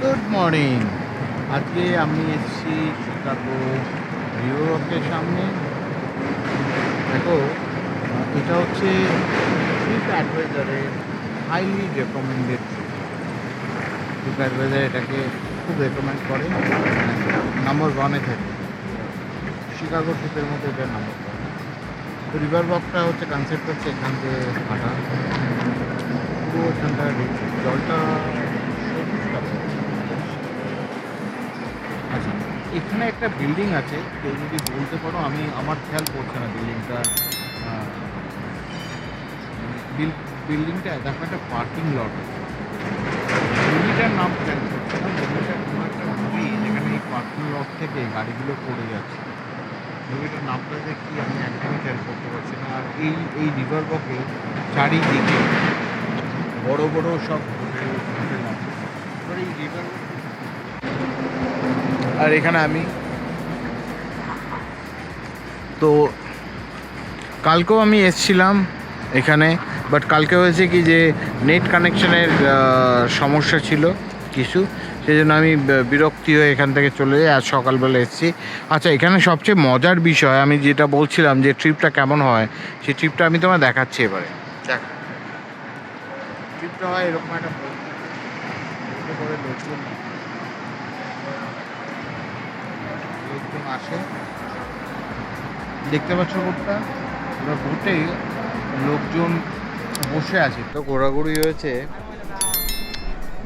Good morning. আজকে আমি এসেছি শিকাগো রিভারওয়াকের সামনে। দেখো, এটা হচ্ছে ট্রিপ অ্যাডভাইজারের highly recommended trip. Tripadvisor এটাকে খুব রেকমেন্ড করে, নাম্বার ওয়ানে থাকে। শিকাগো ট্রিপের মধ্যে এটা নাম্বার ওয়ান। তো রিভার ওয়াকটা হচ্ছে, কনসেপ্ট হচ্ছে এখান থেকে হাঁটা, পুরো এখানটা জলটা সবুজ কালার। আচ্ছা, এখানে একটা বিল্ডিং আছে, কেউ যদি বলতে পারো, আমার খেয়াল পড়ছে না বিল্ডিংটা। বিল্ডিংটা দেখো, একটা পার্কিং লট আছে। মুভিটার নাম খেয়াল করছে না, মুভিটার কোনো একটা মুভি যেখানে এই পার্কিং লট থেকে গাড়িগুলো পড়ে যাচ্ছে। মুভিটার নামটা যে কি আমি একদমই খেয়াল করতে পারছি না। আর এই রিভার ওয়াকে চারিদিকে বড় বড় সব হোটেল আছে। এবার এই রিভার, আর এখানে আমি তো কালকেও আমি এসছিলাম এখানে, বাট কালকে হয়েছে কি যে নেট কানেকশনের সমস্যা ছিল কিছু, সেই জন্য আমি বিরক্তি হয়ে এখান থেকে চলে যাই। আজ সকালবেলা এসেছি। আচ্ছা, এখানে সবচেয়ে মজার বিষয় আমি যেটা বলছিলাম যে ট্রিপটা কেমন হয়, সেই ট্রিপটা আমি তোমায় দেখাচ্ছি এবারে। দেখ, ট্রিপটা হয় এরকম একটা করে লোকজন আসে, দেখতে পাচ্ছ বোটটা, এবার বোটে লোকজন বসে আছে, তো ঘোরাঘুরি হয়েছে,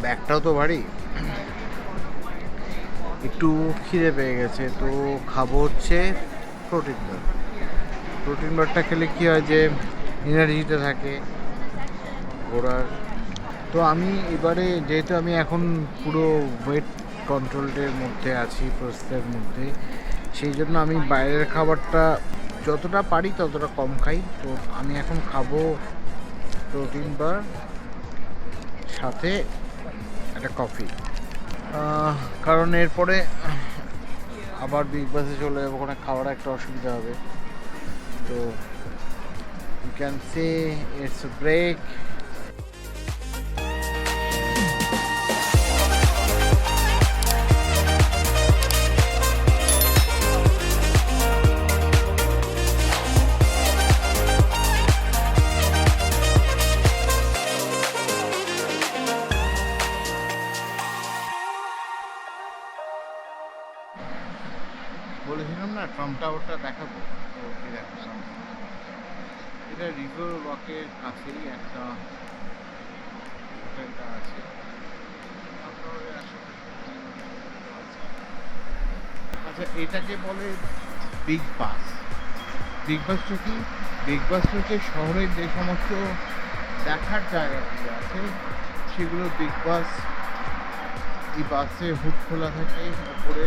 ব্যাগটাও তো ভারী, একটু খিদে পেয়ে গেছে, তো খাবো হচ্ছে প্রোটিন বার। প্রোটিন বারটা খেলে কী হয় যে এনার্জিটা থাকে ঘোরার। তো আমি এবারে, যেহেতু আমি এখন পুরো ওয়েট কন্ট্রোলের মধ্যে আছি, প্রসেসের মধ্যে, সেই জন্য আমি বাইরের খাবারটা যতটা পারি ততটা কম খাই। তো আমি এখন খাবো প্রোটিন বার, সাথে একটা কফি, কারণ এরপরে আবার বিগ বাসে চলে যাবো, ওখানে খাওয়ার একটা অসুবিধা হবে। তো you can say it's a break. বলেছিলাম না ট্রাম্প টাওয়ারটা দেখাবো, তো এই দেখো সামনে। এটা রিভার ওয়াকের কাছেই একটা হোটেলটা আছে। আচ্ছা, এটাকে বলে বিগ বাস। বিগ বাসটা কি? বিগ বাসটা হচ্ছে শহরের যে সমস্ত দেখার জায়গাগুলো আছে সেগুলো বিগ বাস। এই বাসে হুড খোলা থাকে, ওপরে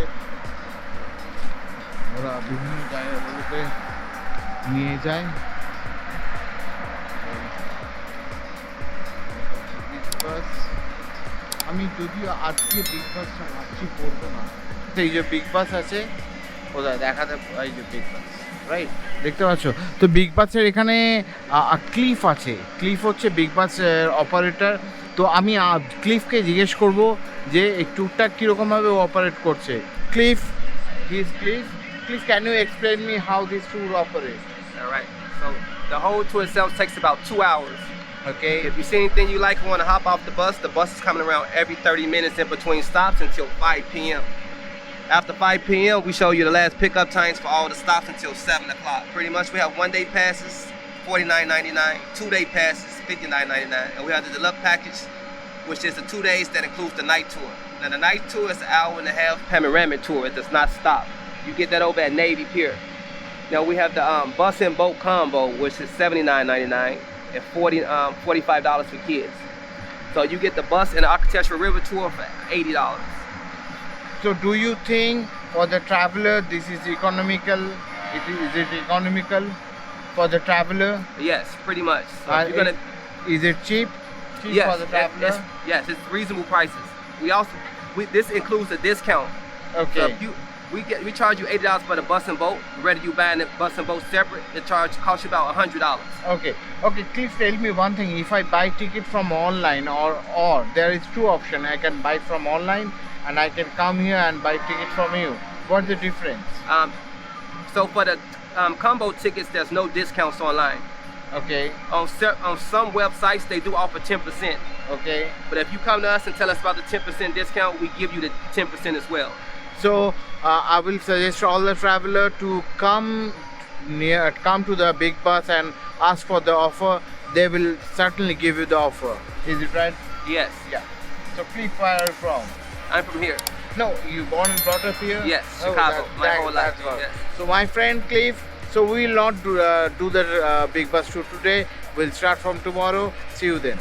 ওরা বিভিন্ন জায়গাগুলোতে নিয়ে যায়। বিগ বাস, আমি যদিও আজকে বিগ বাসটা ভাবছি করবো না। এই যে বিগ বাস আছে, কোথায় দেখাতে, এই যে বিগ বাস, রাইট, দেখতে পাচ্ছ তো। বিগ বাসের এখানে ক্লিফ আছে। ক্লিফ হচ্ছে বিগ বাসের অপারেটর। তো আমি ক্লিফকে জিজ্ঞেস করব যে এই ট্যুরটা কীরকমভাবে অপারেট করছে। Cliff, cliff, can you explain me how this tour operates? All right. So the whole tour itself takes about 2 hours. Okay. If you see anything you like and want to hop off the bus is coming around every 30 minutes in between stops until 5 p.m. After 5 p.m., we show you the last pickup times for all the stops until 7 o'clock. Pretty much we have 1-day passes, $49.99, 2-day passes, $59.99, and we have the deluxe package, which is the 2 days that includes the night tour. Now the night tour is an hour-and-a-half panoramic tour. It does not stop. You get that over at Navy Pier. Now we have the bus and boat combo, which is $79.99 and $45 for kids. So you get the bus and the architectural river tour for $80. So do you think for the traveler this is economical? Is it economical for the traveler? Yes, pretty much. So you're gonna, is it cheap? Yes, for the traveler? Yes, it's reasonable prices. This includes a discount. Okay. So We charge you $80 for the bus and boat. Whether you buying the bus and boat separate, the charge costs you about $100. Okay. Okay, please tell me one thing. If I buy ticket from online or there is two options. I can buy from online and I can come here and buy ticket from you. What's the difference? So for the combo tickets, there's no discounts online. Okay. On some websites, they do offer 10%. Okay. But if you come to us and tell us about the 10% discount, we give you the 10% as well. So I will suggest all the traveler to come to the big bus and ask for the offer. They will certainly give you the offer. Is it right? Yes. Yeah. So please, where are you from? I'm from here. No, you born and brought up here? Yes, Oh, Chicago. My whole life. that's all. Yes. So my friend Cliff, so we will not do the big bus tour today. We'll start from tomorrow. See you then.